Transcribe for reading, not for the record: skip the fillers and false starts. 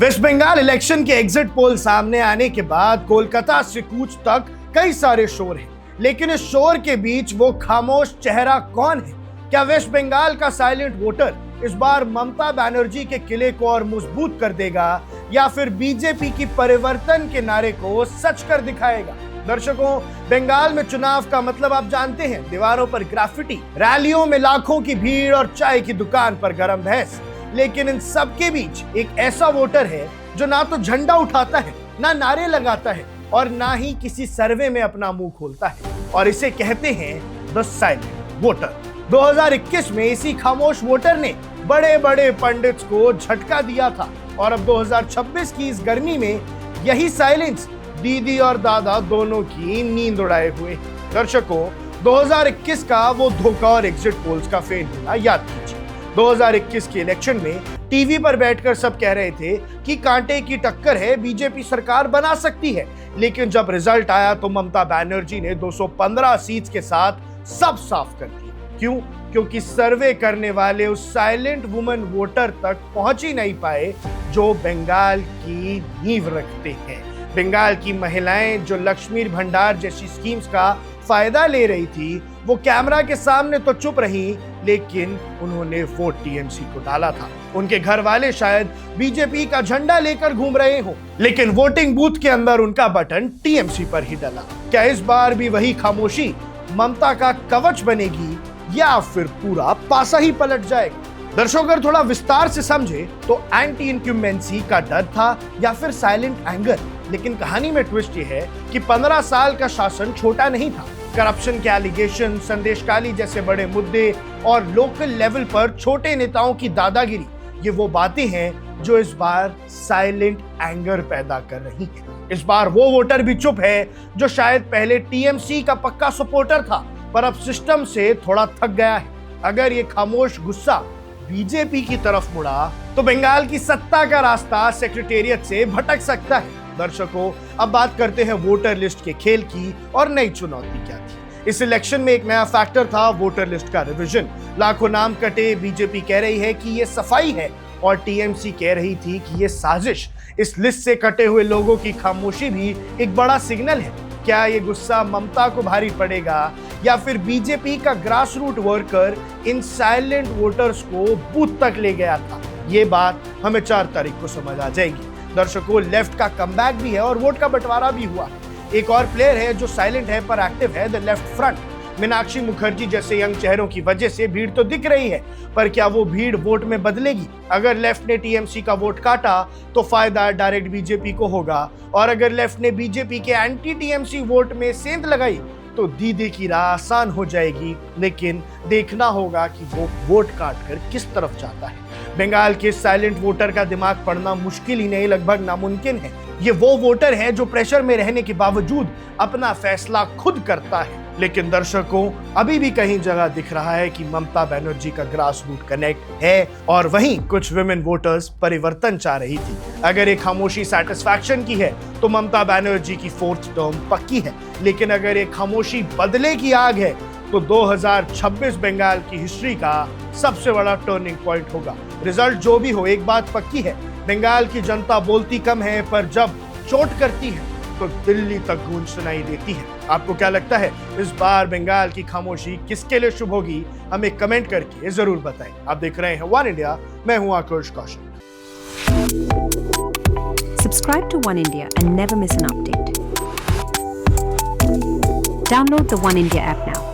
Waste Bengal election के exit poll सामने आने के बाद कोलकाता से कूच तक कई सारे शोर हैं, लेकिन इस शोर के बीच वो खामोश चेहरा कौन है? क्या वेस्ट बंगाल का साइलेंट वोटर इस बार ममता बनर्जी के किले को और मजबूत कर देगा या फिर बीजेपी की परिवर्तन के नारे को सच कर दिखाएगा? दर्शकों, बंगाल में चुनाव का मतलब आप जानते हैं, दीवारों पर ग्राफिटी, रैलियों में लाखों की भीड़ और चाय की दुकान पर गरम बहस। लेकिन इन सब के बीच एक ऐसा वोटर है जो ना तो झंडा उठाता है, ना नारे लगाता है और ना ही किसी सर्वे में अपना मुंह खोलता है, और इसे कहते हैं द साइलेंट वोटर। 2021 में इसी खामोश वोटर ने बड़े बड़े पंडित्स को झटका दिया था और अब 2026 की इस गर्मी में यही साइलेंस दीदी और दादा दोनों की नींद उड़ाए हुए। दर्शकों, 2021 का वो धोखा और एग्जिट पोल्स का फेल होना याद कीजिए। 2021 के इलेक्शन में टीवी पर बैठकर सब कह रहे थे कि कांटे की टक्कर है, बीजेपी सरकार बना सकती है, लेकिन जब रिजल्ट आया तो ममता बनर्जी ने 215 सीट्स के साथ सब साफ कर दिया। क्यों? क्योंकि सर्वे करने वाले उस साइलेंट वुमन वोटर तक पहुंच ही नहीं पाए जो बंगाल की नींव रखते हैं। बंगाल की महिलाएं जो लक्ष्मी भंडार जैसी स्कीम्स का फायदा ले रही थी, वो कैमरा के सामने तो चुप रही, लेकिन उन्होंने वोट टीएमसी को डाला था। उनके घर वाले शायद बीजेपी का झंडा लेकर घूम रहे हो, लेकिन वोटिंग बूथ के अंदर उनका बटन टीएमसी पर ही डला। क्या इस बार भी वही खामोशी ममता का कवच बनेगी या फिर पूरा पासा ही पलट जाएगा? दर्शकों, अगर थोड़ा विस्तार से समझे तो एंटी इनक्यूमेंसी का डर था या फिर साइलेंट एंगर। लेकिन कहानी में ट्विस्ट ये है कि 15 साल का शासन छोटा नहीं था। करप्शन के एलिगेशन, संदेशकाली जैसे बड़े मुद्दे और लोकल लेवल पर छोटे नेताओं की दादागिरी, ये वो बातें हैं जो इस बार साइलेंट एंगर पैदा कर रही है। इस बार वो वोटर भी चुप है जो शायद पहले टीएमसी का पक्का सपोर्टर था, पर अब सिस्टम से थोड़ा थक गया है। अगर ये खामोश गुस्सा बीजेपी की तरफ मुड़ा तो बंगाल की सत्ता का रास्ता सेक्रेटेरिएट से भटक सकता है। दर्शकों, अब बात करते हैं वोटर लिस्ट के खेल की और नई चुनौती क्या थी। इस इलेक्शन में एक नया फैक्टर था वोटर लिस्ट का रिवीजन। लाखों नाम कटे, बीजेपी कह रही है कि ये सफाई है और टीएमसी कह रही थी कि ये साजिश। इस लिस्ट से कटे हुए लोगों की खामोशी भी एक बड़ा सिग्नल है। क्या ये गुस्सा ममता को भारी पड़ेगा या फिर बीजेपी का ग्रास रूट वर्कर इन साइलेंट वोटर्स को बूथ तक ले गया था? ये बात हमें 4 तारीख को समझ आ जाएगी। दर्शकों, लेफ्ट का कमबैक भी है और वोट का बंटवारा भी हुआ। एक और प्लेयर है जो साइलेंट है पर एक्टिव है, the left front. Meenakshi Mukherjee जैसे यंग चेहरों की वजह से भीड़ तो दिख रही है, पर क्या वो भीड़ वोट में बदलेगी? अगर लेफ्ट ने टीएमसी का वोट काटा तो फायदा डायरेक्ट बीजेपी को होगा, और अगर लेफ्ट ने बीजेपी के एंटी टीएमसी वोट में सेंध लगाई तो दीदी की राह आसान हो जाएगी। लेकिन देखना होगा कि वो वोट काट कर किस तरफ जाता है। बंगाल के साइलेंट वोटर का दिमाग पढ़ना मुश्किल ही नहीं, लगभग नामुमकिन है। ये वो वोटर है जो प्रेशर में रहने के बावजूद अपना फैसला खुद करता है। लेकिन दर्शकों, अभी भी कहीं जगह दिख रहा है कि ममता बनर्जी का ग्रास रूट कनेक्ट है और वहीं कुछ विमेन वोटर्स परिवर्तन चाह रही थी। अगर एक खामोशी सेटिस्फैक्शन की है तो ममता बनर्जी की 4th टर्म पक्की है, लेकिन अगर एक खामोशी बदले की आग है तो 2026 बंगाल की हिस्ट्री का सबसे बड़ा टर्निंग पॉइंट होगा। रिजल्ट जो भी हो, एक बात पक्की है, बंगाल की जनता बोलती कम है पर जब चोट करती है तो दिल्ली तक गूंज सुनाई देती है। आपको क्या लगता है, इस बार बंगाल की खामोशी किसके लिए शुभ होगी? हमें कमेंट करके जरूर बताएं। आप देख रहे हैं वन इंडिया, मैं हूं आकाश Kaushik. Subscribe to One India and never miss an update. Download the One India app now.